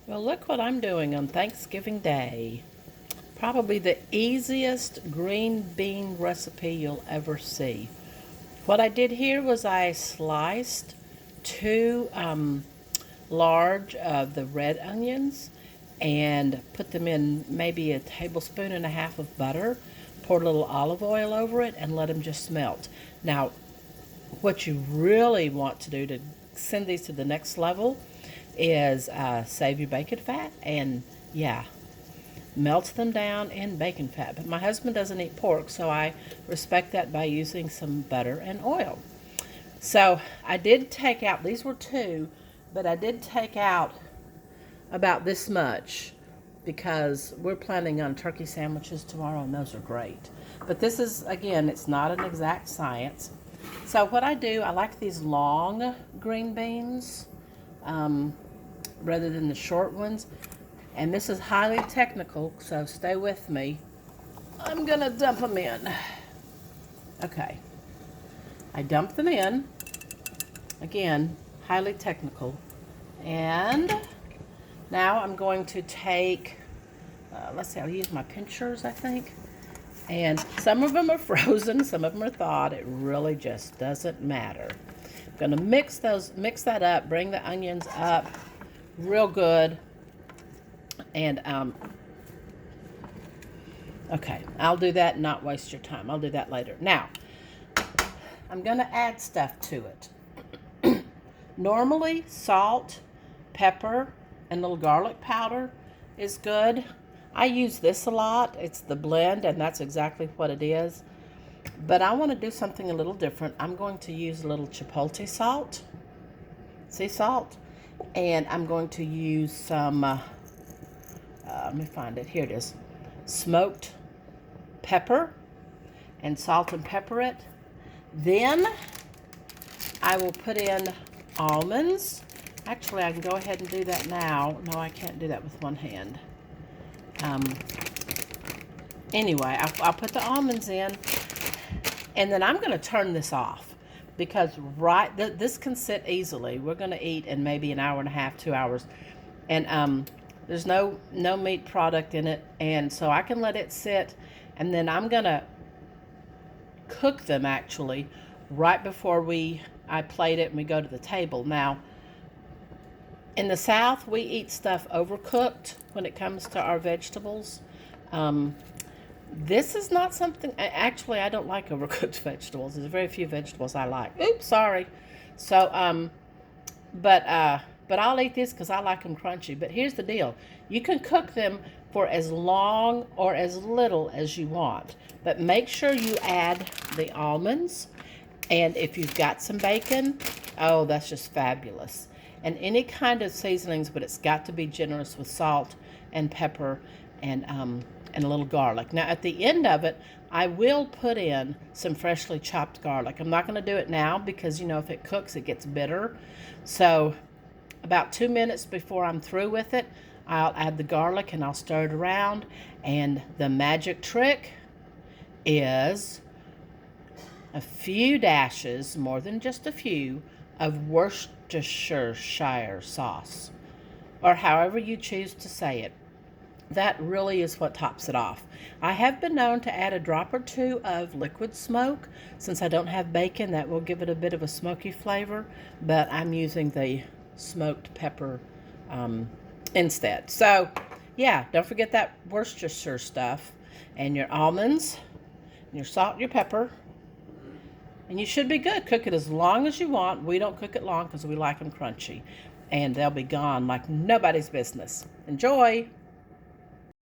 Well, look what I'm doing on Thanksgiving Day. Probably the easiest green bean recipe you'll ever see. What I did here was I sliced two large of the red onions and put them in maybe a tablespoon and a half of butter, poured a little olive oil over it, and let them just smelt. Now, what you really want to do to send these to the next level is save your bacon fat and, yeah, melt them down in bacon fat. But my husband doesn't eat pork, so I respect that by using some butter and oil. So I did take out, these were two, but I did take out about this much because we're planning on turkey sandwiches tomorrow, and those are great. But this is, again, it's not an exact science. So what I do, I like these long green beans rather than the short ones. And this is highly technical, so stay with me. I'm gonna dump them in. Okay, I dump them in. Again, highly technical. And now I'm going to take, let's see, I'll use my pinchers, I think. And some of them are frozen, some of them are thawed. It really just doesn't matter. I'm gonna mix that up, bring the onions up real good. And, okay, I'll do that and not waste your time. I'll do that later. Now, I'm gonna add stuff to it. Normally, salt, pepper, and a little garlic powder is good. I use this a lot. It's the blend, and that's exactly what it is. But I want to do something a little different. I'm going to use a little chipotle salt, sea salt, and I'm going to use some, let me find it. Here it is. Smoked pepper, and salt and pepper it. Then I will put in almonds. Actually, I can go ahead and do that now. No, I can't do that with one hand. Anyway, I'll put the almonds in, and then I'm going to turn this off because this can sit easily. We're going to eat in maybe an hour and a half, 2 hours, and there's no meat product in it, and so I can let it sit, and then I'm going to cook them actually right before I plate it and we go to the table. Now, in the South, we eat stuff overcooked when it comes to our vegetables. This is not something, actually, I don't like overcooked vegetables. There's very few vegetables I like. Oops, sorry. So, but I'll eat this because I like them crunchy. But here's the deal. You can cook them for as long or as little as you want. But make sure you add the almonds. And if you've got some bacon, oh, that's just fabulous. And any kind of seasonings, but it's got to be generous with salt and pepper and a little garlic. Now, at the end of it, I will put in some freshly chopped garlic. I'm not going to do it now because, you know, if it cooks, it gets bitter. So about 2 minutes before I'm through with it, I'll add the garlic and I'll stir it around. And the magic trick is a few dashes, more than just a few, of Worcestershire sauce, or however you choose to say it. That really is what tops it off. I have been known to add a drop or two of liquid smoke. Since I don't have bacon, that will give it a bit of a smoky flavor, but I'm using the smoked pepper instead. So, yeah, don't forget that Worcestershire stuff, and your almonds, and your salt, and your pepper, and you should be good. Cook it as long as you want. We don't cook it long because we like them crunchy, and they'll be gone like nobody's business. Enjoy!